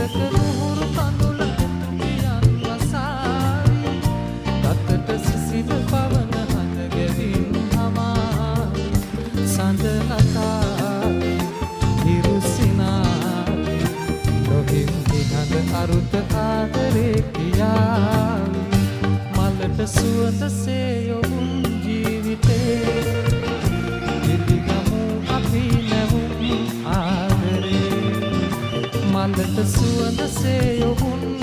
හිසක නුහුරු කඳුල එතුමියන් වසාවි ගතට සිසිල පවන හඳ ගෙවින් හමාවි සඳ අතාවි හිරු සිනාවි ලොහින් දිහඳ අරුත ආදරේ කියාවි මලට සුවඳ සේ යොවුන් ජීවිතේ ඉදිගමු අපි නැවුම් ආදරේ මලට සුවඳ සේ යොවුන්